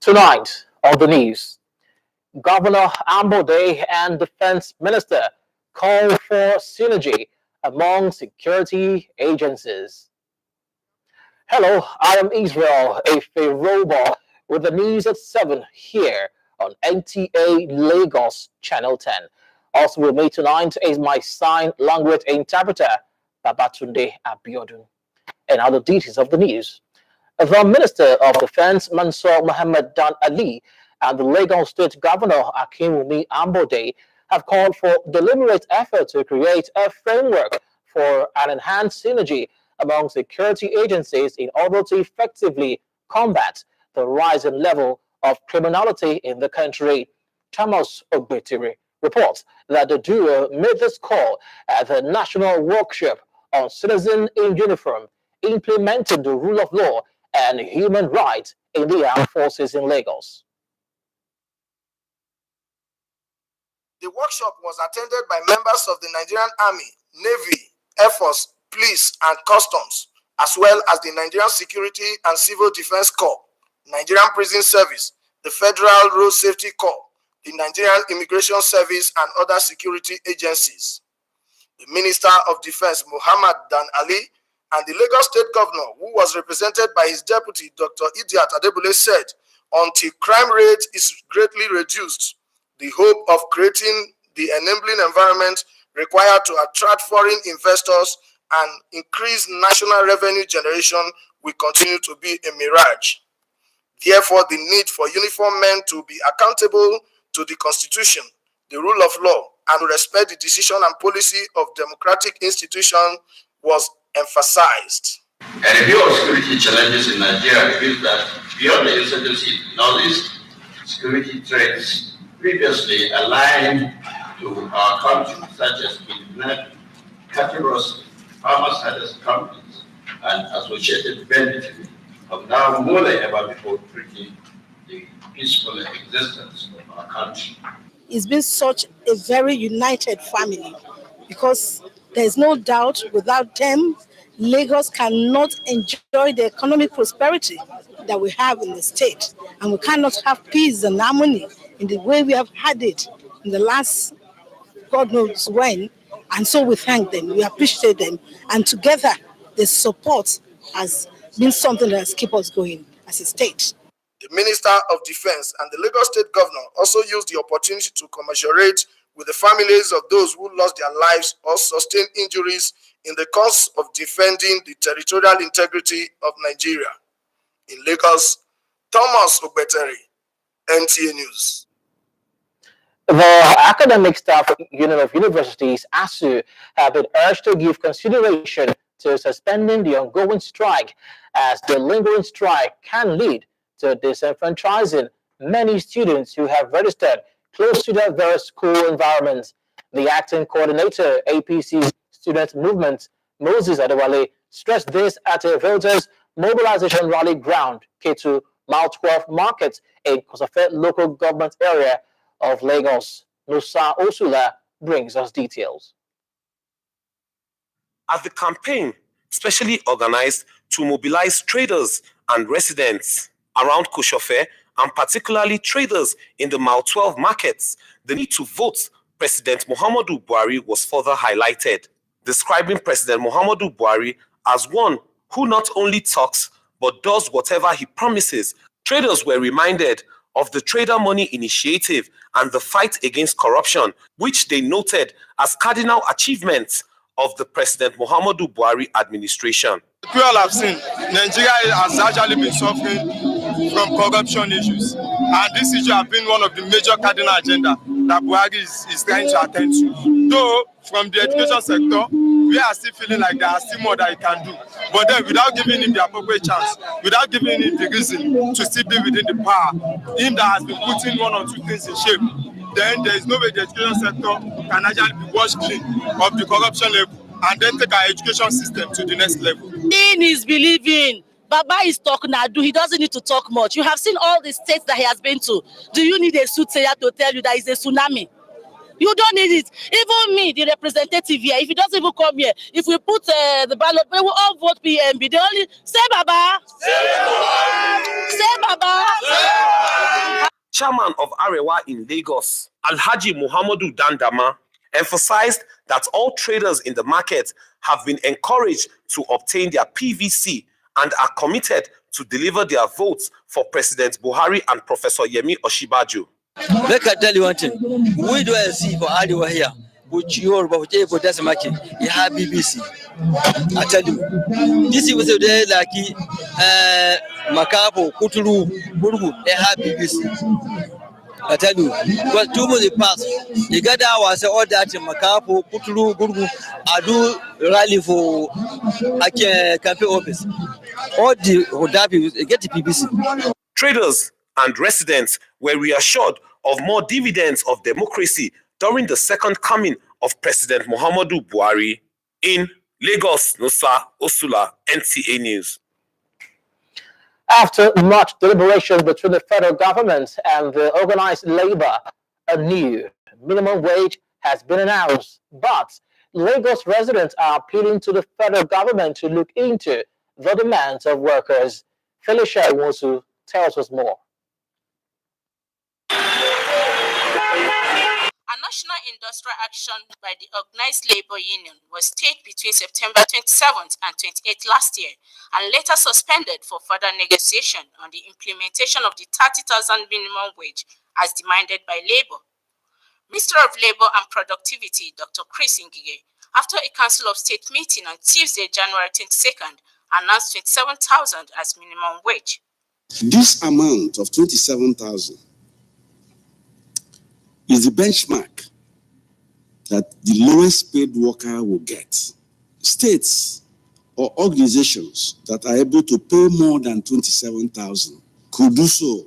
Tonight on the news, Governor Ambode and Defense Minister call for synergy among security agencies. Hello, I am Israel Eferoba with the news at 7 here on NTA Lagos Channel 10. Also with me tonight is my sign language interpreter, Babatunde Abiodun. And other details of the news. The Minister of Defense, Mansour Mohammed Dan Ali, and the Lagos State Governor, Akinwumi Ambode, have called for deliberate effort to create a framework for an enhanced synergy among security agencies in order to effectively combat the rising level of criminality in the country. Thomas Ogbetiri reports that the duo made this call at the National Workshop on Citizen in Uniform, implementing the rule of law and human rights in the armed forces in Lagos. The workshop was attended by members of the Nigerian Army, Navy, Air Force, Police, and Customs, as well as the Nigerian Security and Civil Defense Corps, Nigerian Prison Service, the Federal Road Safety Corps, the Nigerian Immigration Service, and other security agencies. The Minister of Defense, Muhammad Dan Ali, and the Lagos State Governor, who was represented by his deputy, Dr. Idiat Adebule, said, until crime rate is greatly reduced, the hope of creating the enabling environment required to attract foreign investors and increase national revenue generation will continue to be a mirage. Therefore, the need for uniformed men to be accountable to the Constitution, the rule of law, and to respect the decision and policy of democratic institutions was emphasized. A review of security challenges in Nigeria reveals that beyond the insurgency in Northeast, security threats previously aligned to our country, such as kidnapping, cattle rustling, farmers' herders companies, and associated banditry, have now more than ever before threatening the peaceful existence of our country. It's been such a very united family because there's no doubt without them, Lagos cannot enjoy the economic prosperity that we have in the state. And we cannot have peace and harmony in the way we have had it in the last, God knows when. And so we thank them, we appreciate them. And together, the support has been something that has kept us going as a state. The Minister of Defense and the Lagos State Governor also used the opportunity to commiserate with the families of those who lost their lives or sustained injuries in the course of defending the territorial integrity of Nigeria. In Lagos, Thomas Ogbeteri, NTA News. The academic staff union of universities, ASU, have been urged to give consideration to suspending the ongoing strike, as the lingering strike can lead to disenfranchising many students who have registered close to their various school environments. The acting coordinator, APC Student Movement, Moses Adewale, stressed this at a voters' mobilization rally ground, K2 Mile 12 Market in Kosafe local government area of Lagos. Nusa Osula brings us details. As the campaign specially organized to mobilize traders and residents around Kosafe, and particularly traders in the Mile 12 markets, the need to vote President Muhammadu Buhari was further highlighted, describing President Muhammadu Buhari as one who not only talks but does whatever he promises. Traders were reminded of the Trader Money Initiative and the fight against corruption, which they noted as cardinal achievements of the President Muhammadu Buhari administration. We all have seen Nigeria has actually been suffering from corruption issues, and this issue has been one of the major cardinal agenda that Buhari is trying to attend to. Though from the education sector, we are still feeling like there are still more that he can do. But then without giving him the appropriate chance, without giving him the reason to still be within the power, him that has been putting one or two things in shape, then there is no way the education sector can actually be washed clean of the corruption level and then take our education system to the next level. In his believing, Baba is talking now. He doesn't need to talk much. You have seen all the states that he has been to. Do you need a soothsayer to tell you that it's a tsunami? You don't need it. Even me, the representative here, if he doesn't even come here, if we put the ballot, we will all vote PMB. They only say Baba. Say Baba. Chairman of Arewa in Lagos, Alhaji Muhammadu Dandama, emphasized that all traders in the market have been encouraged to obtain their PVC and are committed to deliver their votes for President Buhari and Professor Yemi Osinbajo. Make I tell you one thing. We do see for Arewa here, which you are about to that's market. You have BBC. I tell you, this is what they like. Makapo, Kuturu, Burgu, they have BBC. I tell you, because 2 months passed. You got our say all that Makapo, Kuturu, Burgu, I do rally for campaign office. All the Hodapi get the BBC. Traders and residents were reassured of more dividends of democracy during the second coming of President Muhammadu Buhari. In Lagos, Nusa Osula, NTA News. After much deliberation between the federal government and the organized labor, a new minimum wage has been announced. But Lagos residents are appealing to the federal government to look into the demands of workers. Felicia Iwonsu tells us more. A national industrial action by the Organized Labor Union was staged between September 27th and 28th last year and later suspended for further negotiation on the implementation of the 30,000 minimum wage as demanded by Labour. Minister of Labour and Productivity, Dr. Chris Ngige, after a Council of State meeting on Tuesday, January 22nd, announced 27,000 as minimum wage. This amount of 27,000 is the benchmark that the lowest paid worker will get. States or organizations that are able to pay more than 27,000 could do so.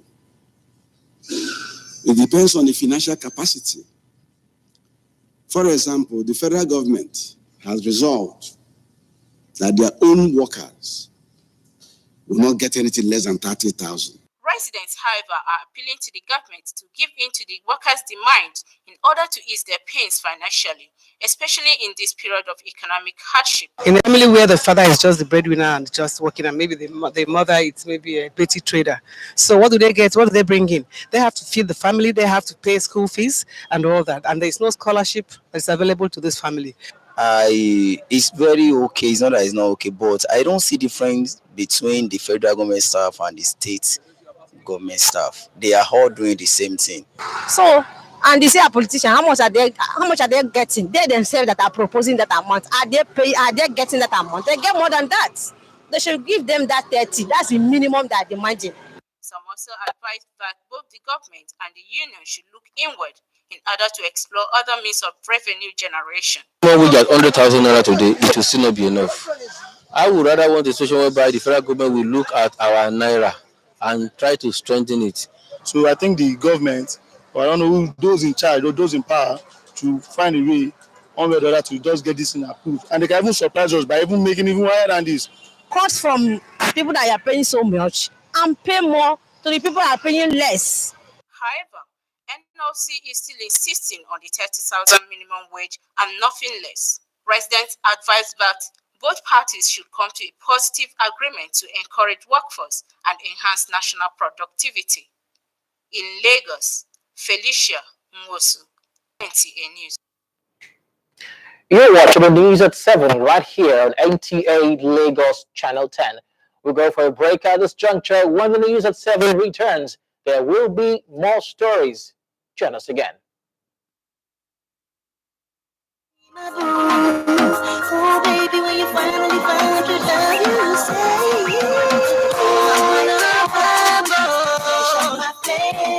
It depends on the financial capacity. For example, the federal government has resolved that their own workers will not get anything less than 30,000. Residents, however, are appealing to the government to give in to the workers' demand in order to ease their pains financially, especially in this period of economic hardship. In a family where the father is just the breadwinner and just working, and maybe the mother is maybe a petty trader. So what do they get? What do they bring in? They have to feed the family, they have to pay school fees and all that. And there is no scholarship that's available to this family. It's very okay. It's not that it's not okay, but I don't see difference between the federal government staff and the state government staff. They are all doing the same thing. So, and they say a politician, how much are they getting? They themselves that are proposing that amount, are they getting that amount? They get more than that. They should give them that 30. That's the minimum that they're demanding. Some also advised that both the government and the union should look inward in order to explore other means of revenue generation. When we get 100,000 naira today, it will still not be enough. I would rather want a situation whereby the federal government will look at our naira and try to strengthen it. So I think the government, or I don't know who, those in charge or those in power, to find a way, one way or the other, to just get this thing approved. And they can even surprise us by even making even higher than this. Cost from people that are paying so much and pay more to the people that are paying less. However, NLC is still insisting on the 30,000 minimum wage and nothing less. Residents advise that both parties should come to a positive agreement to encourage workforce and enhance national productivity. In Lagos, Felicia Nwosu, NTA News. You're watching the news at 7 right here on NTA Lagos Channel 10. We'll go for a break at this juncture. When the news at 7 returns, there will be more stories. Join us again. Oh, baby, when you finally find your love, you say,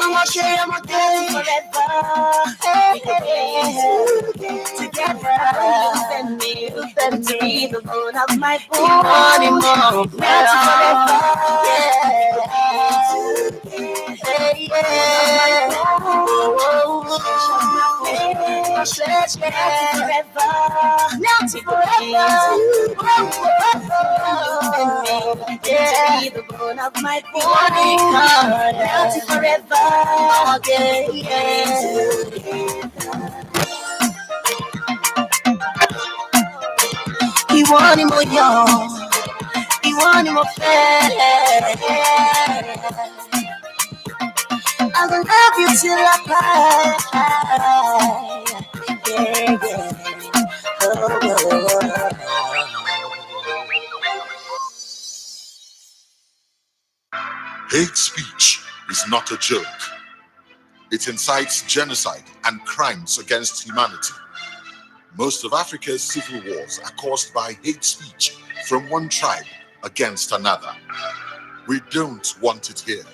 I'ma share my day forever. Together, you and me. them to be the bone of my bone. You want him more, melt forever. Yeah, the bone of my body, melt forever. He want him more young, he want him more fair. I will love you till I cry. Hate speech is not a joke. It incites genocide and crimes against humanity. Most of Africa's civil wars are caused by hate speech from one tribe against another. We don't want it here.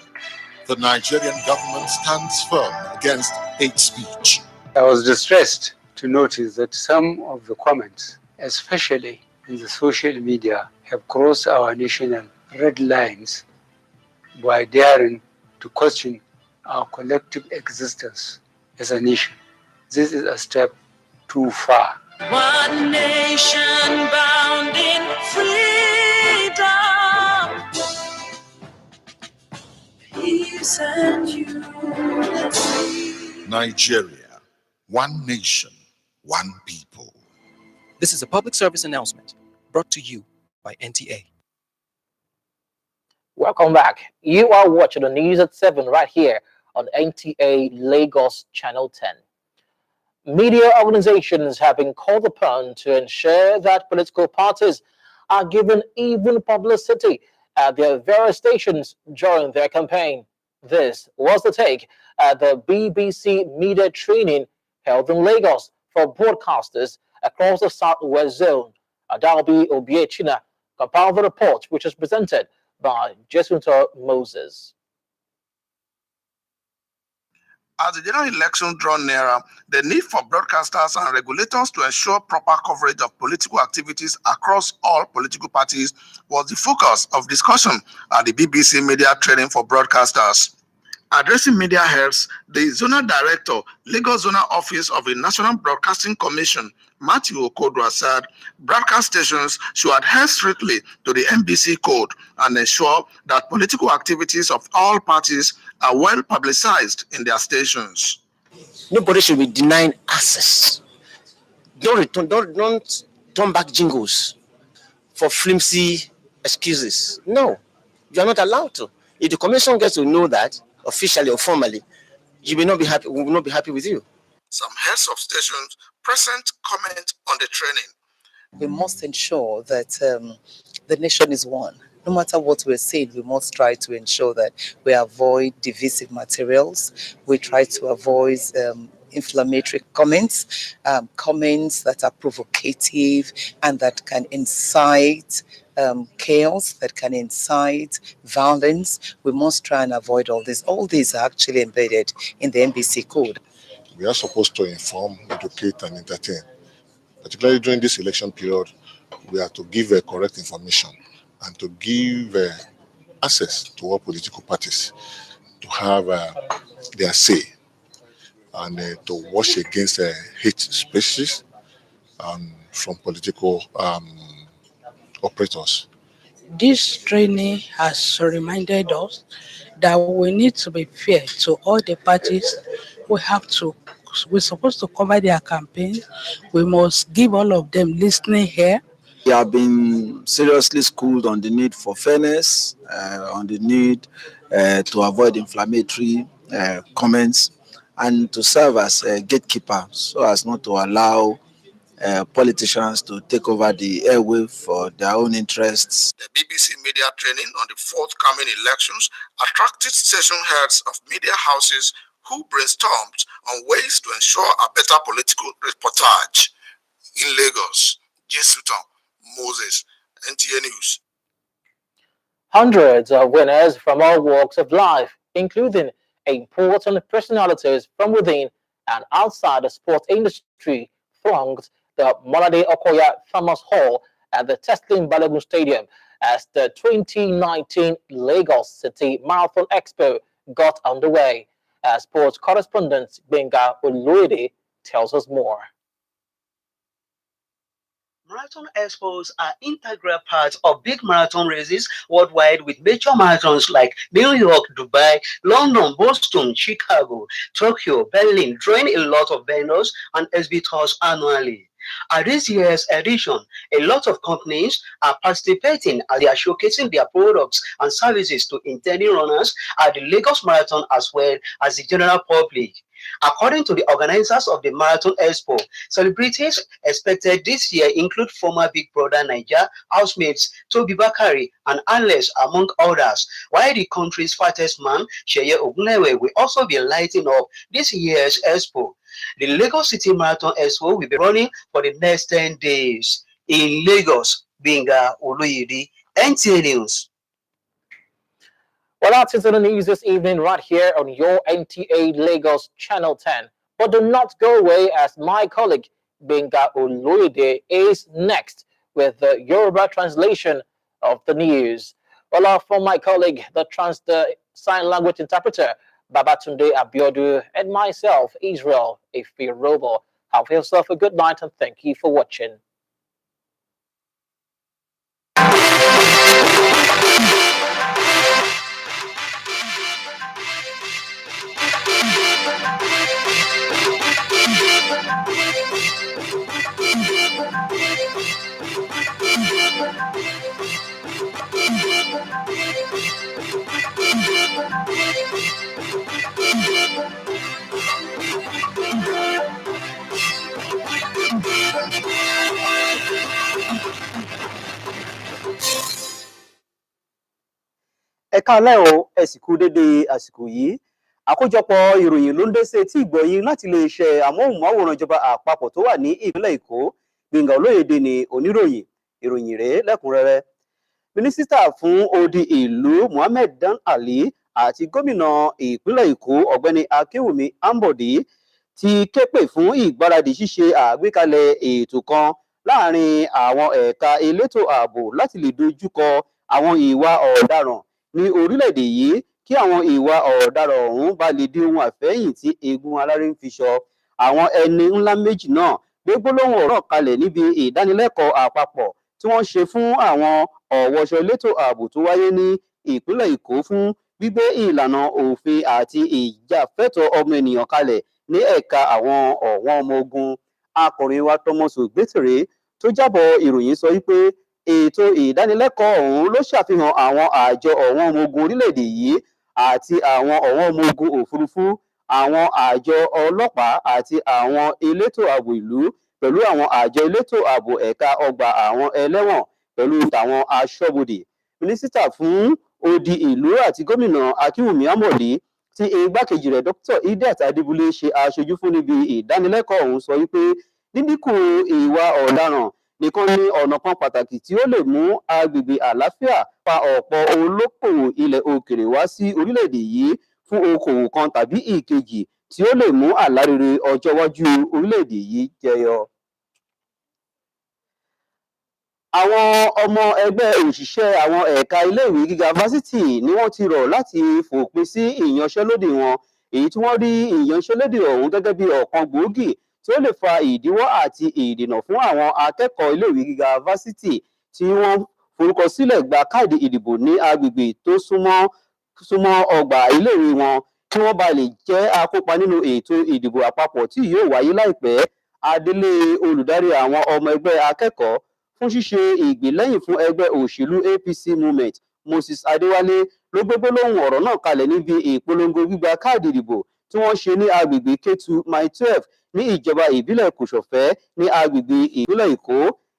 The Nigerian government stands firm against hate speech. I was distressed to notice that some of the comments, especially in the social media, have crossed our national red lines by daring to question our collective existence as a nation. This is a step too far. One nation bound in freedom, peace and unity. Nigeria, one nation, one people. This is a public service announcement brought to you by NTA. Welcome back. You are watching the news at 7 right here on NTA Lagos Channel 10. Media organizations have been called upon to ensure that political parties are given even publicity at their various stations during their campaign. This was the take at the BBC media training held in Lagos for broadcasters across the Southwest Zone. Adalbi Obiechina compiled the report, which is presented by Jesunto Moses. As the general election draw nearer, the need for broadcasters and regulators to ensure proper coverage of political activities across all political parties was the focus of discussion at the BBC media training for broadcasters. Addressing media heads, the Zonal Director, Lagos Zonal Office of the National Broadcasting Commission, Matthew Okodwa, said broadcast stations should adhere strictly to the NBC code and ensure that political activities of all parties are well publicized in their stations. Nobody should be denied access. Don't turn back jingles for flimsy excuses. No, you are not allowed to. If the commission gets to know that, officially or formally, you will not be happy. We will not be happy with you. Some heads of stations present comment on the training. We must ensure that the nation is one. No matter what we're saying, we must try to ensure that we avoid divisive materials. We try to avoid inflammatory comments, comments that are provocative and that can incite chaos, that can incite violence. We must try and avoid all this. All these are actually embedded in the NBC code. We are supposed to inform, educate, and entertain. Particularly during this election period, we are to give correct information and to give access to all political parties to have their say and to watch against hate speeches from political operators. This training has reminded us that we need to be fair to all the parties. We're supposed to cover their campaign. We must give all of them listening here. We have been seriously schooled on the need for fairness, on the need to avoid inflammatory comments, and to serve as a gatekeeper so as not to allow politicians to take over the airwave for their own interests. The BBC media training on the forthcoming elections attracted station heads of media houses who brainstormed on ways to ensure a better political reportage. In Lagos, Jesuto Moses, NTA News. Hundreds of winners from all walks of life, including important personalities from within and outside the sports industry, thronged the Molade Okoya Farmers Hall at the Teslim Balogun Stadium as the 2019 Lagos City Marathon Expo got underway. Sports correspondent Benga Oluide tells us more. Marathon expos are integral parts of big marathon races worldwide, with major marathons like New York, Dubai, London, Boston, Chicago, Tokyo, Berlin drawing a lot of vendors and exhibitors annually. At this year's edition, a lot of companies are participating as they are showcasing their products and services to intending runners at the Lagos Marathon as well as the general public. According to the organizers of the Marathon Expo, celebrities expected this year include former Big Brother Naija housemates Toby Bakari and Alex, among others, while the country's fattest man, Sheye Ogunlewe, will also be lighting up this year's Expo. The Lagos City Marathon Expo will be running for the next 10 days. In Lagos, Benga Oluide, NTA News. Well, that's it in the news this evening right here on your NTA Lagos Channel 10. But do not go away, as my colleague Benga Oluide is next with the Yoruba translation of the news. Well, from my colleague, the sign language interpreter, Babatunde Abiodu, and myself, Israel Ifirobo. Have yourself a good night and thank you for watching. Ẹ káalẹ́ o, ẹ sì kú dédé àsìkò yìí. Àkójọpọ̀ ìròyìn ló ń dé sí etí ìgbọ̀yìn láti iléeṣẹ́ amóhùnmáwòrán ìjọba àpapọ̀ tó wà ní ìpínlẹ̀ Èkó. Gbénga Olóyèdè ni oníròyìn. Ìròyìn rèé lẹ́kùnrẹ́rẹ́. Mínísítà fún odi ìlú Mohammed Dan Ali àti gómìnà ìpínlẹ̀ Èkó Ọ̀gbẹ́ni Akéwùmí Ambode ti képe fún ìgbáradì ṣíṣe àgbékalẹ̀ ètò kan láàrin àwọn ẹ̀ka elétò ààbò láti lè dojúkọ àwọn ìwà ọ̀daràn ní orílẹ̀-èdè yìí, kí àwọn ìwà ọ̀daràn ọ̀hún bá lè di ohun àfẹ́yìn tí eegun aláré ń fi ṣọ. Àwọn ẹni ńlá méjì náà gbé gbólóhùn ọ̀rọ̀ kalẹ̀ níbi ìdánilẹ́kọ̀ọ́ àpapọ̀ tí wọ́n ṣe fún àwọn ọ̀wọ́ṣọ elétò ààbò tó wáyé ní ìpínlẹ̀ Èkó fún gbígbé ìlànà òfin àti ìjàfẹ́tọ̀ọ́ ọmọ ènìyàn kalẹ̀ ní ẹ̀ka àwọn ọ̀wọ́n ọmọ ogun. Akọ̀ròyìn wa Thomas Ògbétèrè tó jábọ̀ ìròyìn sọ wípé ètò ìdánilẹ́kọ̀ọ́ ọ̀hún ló ṣàfihàn àwọn àjọ ọ̀wọ́n ọmọ ogun orílẹ̀-èdè yìí àti àwọn ọ̀wọ́n ọmọ ogun òfurufú, àwọn àjọ ọlọ́pàá àti àwọn elétò ààbò ìlú pẹ̀lú àwọn àjọ elétò ààbò ẹ̀ka ọgbà àwọn ẹlẹ́wọ̀n pẹ̀lú tàwọn aṣọ́bodè. Mínísítà fún odi ìlú àti gómìnà Akéwùmí Ambode tí igbákejì rẹ̀ Dr. Idiat Adébúlé ṣe aṣojú fún níbi ìdánilẹ́kọ̀ọ́ ọ̀hún sọ wípé dídínkù ìwà ọ̀daràn nìkan ní ọ̀nà kan pàtàkì tí ó lè mú agbègbè àlàáfíà fa ọ̀pọ̀ olókòwò ilẹ̀ òkèrè wá sí orílẹ̀-èdè yìí fún okòwò kan tàbí ìkejì tí ó lè mú àlárere ọjọ́ iwájú orílẹ̀-èdè yìí jẹyọ. Àwọn ọmọ ẹgbẹ́ òṣìṣẹ́ àwọn ẹ̀ka iléèwé gíga fásitì ni wọ́n ti rọ̀ láti fòpin sí ìyanṣẹ́lódì wọn, èyí tí wọ́n rí ìyanṣẹ́lódì ọ̀hún gẹ́gẹ́ bí ọ̀kan gbòógì tí ó lè fa ìdíwọ́ àti ìdènà fún àwọn akẹ́kọ̀ọ́ iléèwé gíga fásitì tí wọ́n forúkọ sílẹ̀ gba káàdì ìdìbò ní agbègbè tó súnmọ́ ọgbà iléèwé wọn kí wọ́n bá lè jẹ́ akópa nínú ètò ìdìbò àpapọ̀ tí yóò wáyé láìpẹ́. Adelé olùdarí àwọn ọmọ ẹgbẹ́ akẹ́kọ̀ọ́ fún ṣíṣe ìgbèlẹ́yìn fún ẹgbẹ́ òṣèlú APC Movement Moses Adéwálé ló gbé gbólóhùn ọ̀rọ̀ náà kalẹ̀ níbi ìpolongo gbígba káàdì ìdìbò tí wọ́n ṣe ní agbègbè Kétu Mile 12 ní ìjọba ìbílẹ̀ Kòṣọ̀fẹ́ ní agbègbè ìpínlẹ̀ Èkó.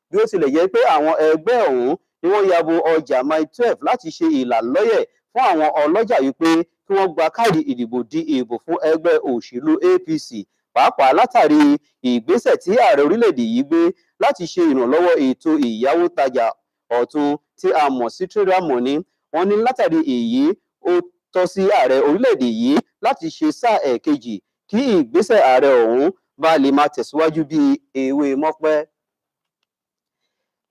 Bí ó tilẹ̀ jẹ́ pé àwọn ẹgbẹ́ ọ̀hún ni wọ́n yabo ọjà Mile 12 láti ṣe ìlàlọ́yẹ̀ fún àwọn ọlọ́jà wípé kí wọ́n gba káàdì ìdìbò di ìbò fún ẹgbẹ́ òṣèlú APC, pàápàá látàrí ìgbésẹ̀ tí ààrẹ orílẹ̀-èdè yìí gbé láti ṣe ìrànlọ́wọ́ ètò ìyáwó tajà ọ̀tun tí a mọ̀ sí trader money. Wọ́n ní látàrí èyí ó tọ́ sí ààrẹ orílẹ̀-èdè yìí láti ṣe sáà ẹ̀kejì kí ìgbésẹ̀ ààrẹ ọ̀hún bá lè máa tẹ̀síwájú bí ewé mọ́pẹ́.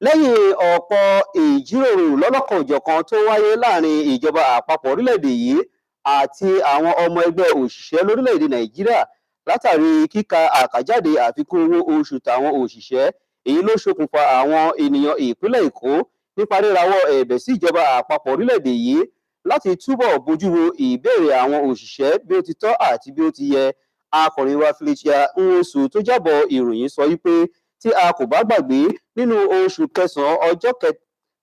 Lẹ́yìn ọ̀pọ̀ ìjíròrò lọ́lọ́kan-ò-jọ̀kan tó wáyé láàrin ìjọba àpapọ̀ orílẹ̀-èdè yìí àti àwọn ọmọ ẹgbẹ́ òṣìṣẹ́ lórílẹ̀-èdè Nàìjíríà látàrí kíka àkàjáde àfikún owó oṣù tàwọn òṣìṣẹ́, èyí ló ṣokùnfà àwọn ènìyàn ìpínlẹ̀ Èkó nípa rírawọ́ ẹ̀bẹ̀ sí ìjọba àpapọ̀ orílẹ̀-èdè yìí láti túbọ̀ bójú wo ìbéèrè àwọn òṣìṣẹ́ bí ó ti tọ́ àti bí ó ti yẹ. Akọ̀ròyìn wa Felicia Nwosu tó jábọ̀ ìròyìn sọ wípé tí a kò bá gbàgbé nínú oṣù kẹsàn-án ọjọ́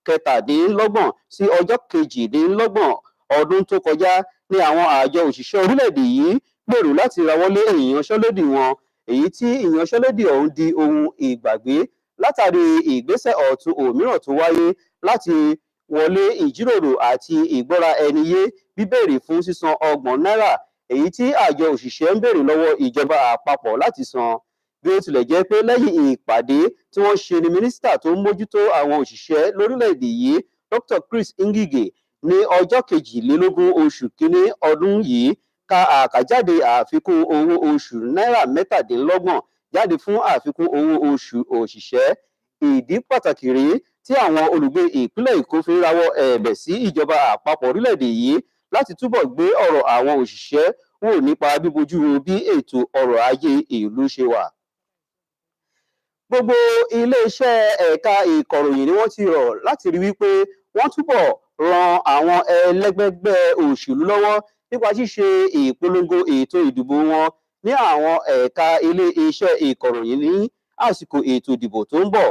kẹtàdínlọ́gbọ̀n sí ọjọ́ kejìdínlọ́gbọ̀n ọdún tó kọjá ní àwọn àjọ òṣìṣẹ́ orílẹ̀-èdè yìí gbèrò láti rawọ́lé ìyanṣẹ́lódì wọn, èyí tí ìyanṣẹ́lódì ọ̀hún di ohun ìgbàgbé látàrí ìgbésẹ̀ ọ̀tun òmíràn tó wáyé láti wọlé ìjíròrò àti ìgbọ́ra ẹni yé bíbèrè fún sísan $30, èyí tí àjọ òṣìṣẹ́ ń béèrè lọ́wọ́ ìjọba àpapọ̀ láti san. Bí ó tilẹ̀ jẹ́ pé lẹ́yìn ìpàdé tí wọ́n ṣe ni mínísítà tó ń mójútó àwọn òṣìṣẹ́ lórílẹ̀-èdè yìí Dr. Chris Ngige ní ọjọ́ 22 oṣù kínní ọdún yìí ka àkàjáde àfikún owó oṣù $27 jáde fún àfikún owó oṣù òṣìṣẹ́. Ìdí pàtàkì rèé tí àwọn olùgbé ìpínlẹ̀ Èkó fi ń rawọ́ ẹ̀bẹ̀ sí ìjọba àpapọ̀ orílẹ̀-èdè yìí láti túbọ̀ gbé ọ̀rọ̀ àwọn òṣìṣẹ́ wò nípa bíbojú wo bí ètò ọrọ̀ ajé ìlú ṣe wà. Gbogbo ilé-iṣẹ́ ẹ̀ka ìkọ̀ròyìn ni wọ́n ti rọ̀ láti rí wípé wọ́n túbọ̀ ran àwọn ẹlẹ́gbẹ́gbẹ́ òṣèlú lọ́wọ́ nípa ṣíṣe ìpolongo ètò ìdìbò wọn ní àwọn ẹ̀ka ilé-iṣẹ́ ìkọ̀ròyìn ní àsìkò ètò ìdìbò tó ń bọ̀.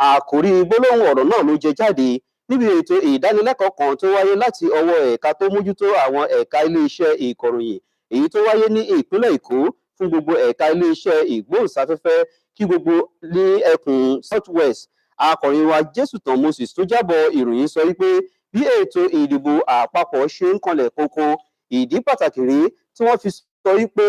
Àkòrí gbólóhùn ọ̀rọ̀ náà ló jẹ jáde níbi ètò ìdánilẹ́kọ̀ọ́ kan tó wáyé láti ọwọ́ ẹ̀ka tó mójútó àwọn ẹ̀ka ilé-iṣẹ́ ìkọ̀ròyìn, èyí tó wáyé ní ìpínlẹ̀ Èkó fún gbogbo ẹ̀ka ilé-iṣẹ́ ìgbóhùnsáfẹ́fẹ́ kí gbogbo ní ẹkùn South West. Akọ̀ròyìn wa Jésùtàn Moses tó jábọ̀ ìròyìn sọ wípé bí ètò ìdìbò àpapọ̀ ṣe ń kanlẹ̀ kókó, ìdí pàtàkì rèé tí wọ́n fi sọ wípé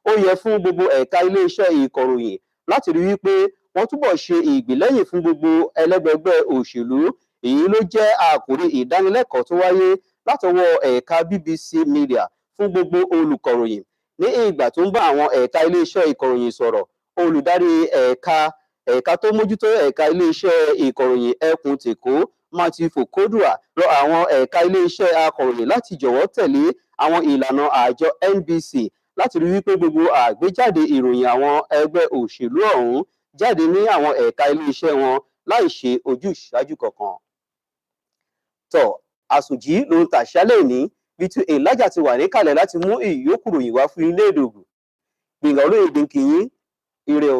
ó yẹ fún gbogbo ẹ̀ka ilé-iṣẹ́ ìkọ̀ròyìn láti rí wípé wọ́n túbọ̀ ṣe ìgbìlẹ́yìn fún gbogbo ẹlẹ́gbẹ̀gbẹ́ òṣèlú. Èyí ló jẹ́ àkòrí ìdánilẹ́kọ̀ọ́ tó wáyé látọwọ́ ẹ̀ka BBC Media fún gbogbo olùkọ̀ròyìn. Ní ìgbà tó ń bá àwọn ẹ̀ka ilé-iṣẹ́ ìkọ̀ròyìn sọ̀rọ̀, olùdarí ẹ̀ka tó mójútó ẹ̀ka ilé-iṣẹ́ ìkọ̀ròyìn ẹkùn tèkó Matthew Fokodua rọ àwọn ẹ̀ka ilé-iṣẹ́ akọ̀ròyìn láti jọ̀wọ́ tẹ̀lé àwọn ìlànà àjọ NBC láti rí wípé gbogbo àgbéjáde ìròyìn àwọn ẹgbẹ́ òṣèlú ọ̀hún jáde ní àwọn ẹ̀ka ilé-iṣẹ́ wọn láì ṣe ojúṣàájú kankan. Tọ́ àsùnjí ló ń tàṣálẹ̀ ní Victor Elijah ti wà níkàlẹ̀ láti mú ìyókù ròyìn wá fún ilé ìdògùn. Gbẹ̀ngàn Olóyèdè kì í ire o.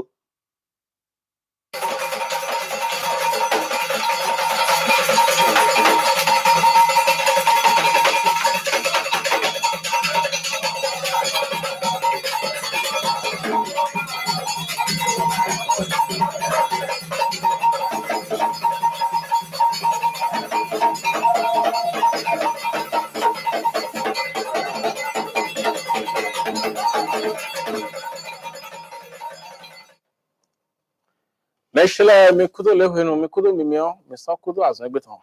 Meshele mi kudo lehwenu mi kudo mimio mi so kudo azon egbetan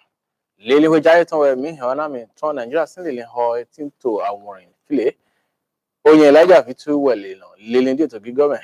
lele we jaye tan we mi hona mi ton Nigeria sin lele ho tinto aworin file oyin Elijah fi tu wele no lele ndi to gigomen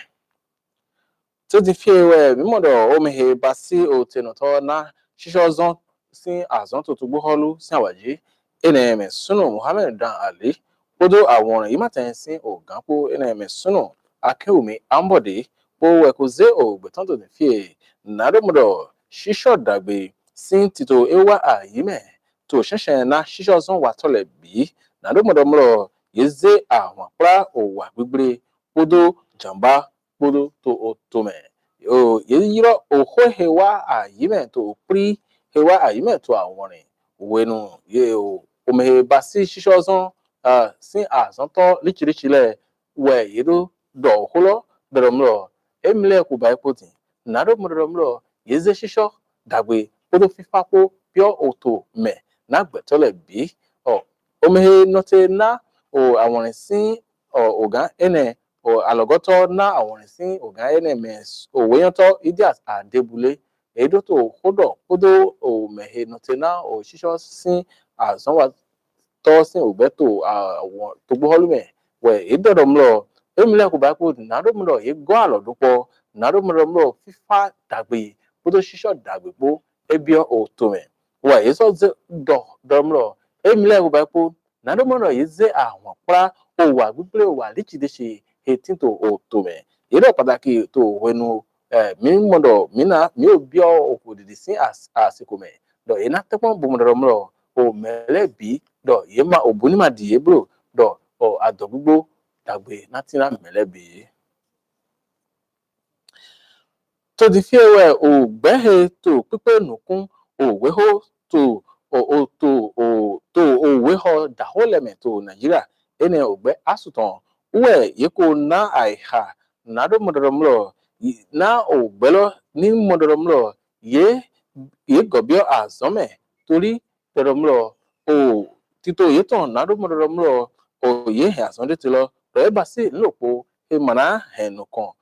to ti fi we mi modo o mi he basi o teno to na shisho zon sin azon to tugbo holu sin awaji ene me sunu Muhammad Dan Ali podo aworin imaten sin o ganpo ene me sunu Akewumi Ambode we kuze o gbetan to fi nadomodo shisho dagbe sin tito ewa ayime to sheshen na shisho zon wa tole bi nadomodo mro yeze awon pra o wa gbegbre podo jamba podo to otome o yiro o ho hewa ayime to pri hewa ayime to aworin wenu ye o me basi shisho zon sin azon to lichirichile we yido do holo beromro emile ku bai poti nado mro yeze shisho dagbe podo fifapo pure auto me na gbetole bi o mehe note na o awon sin o ogan ene o alogoto na awon sin ogan ene me o weyanto Idiat Adebule edo to hodo podo o mehe note na o shisho sin azon wa to sin ogbeto awon to gbo holume we edodo mro emile ko ba ko na do mo ye go alo dupo na do mo fifa dagbe bo to shisho dagbe bo ebio o to me wa yeso ze do mo emile ko ba ko na do mo ye ze awon pra o wa gbigbe o wa lichide se etin to o to me ire pataki to wenu mi modo mina mi obio okudidi sin asiko me do ina tepon bo mo o melebi do yema obuni ma di ebro do o adogbo dagbe natina melebi to di fiewe o gbehe to pipe nukun o weho to o weho da holeme to Nigeria ene ogbe asuton uwe yeko na aiha na do modoromlo na ogbelo ni modoromlo ye gobio azome tori modoromlo o tito yeton na do modoromlo o ye azonde tilo re basi lopo e mana henukan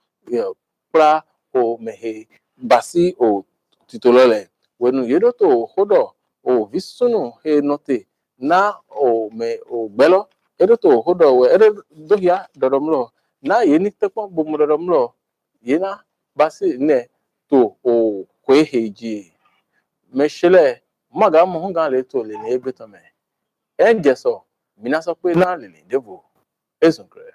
pra o mehe basi o titolole wenu yedo to hodo o visunu he note na o me o gbelo edo to hodo we edo dohia doromlo na ye ni tepon bo modoromlo ye na basi ne to o kweheji meshele maga mo hunga le to le ebe to me enjeso mina so pe na le devo ezunkre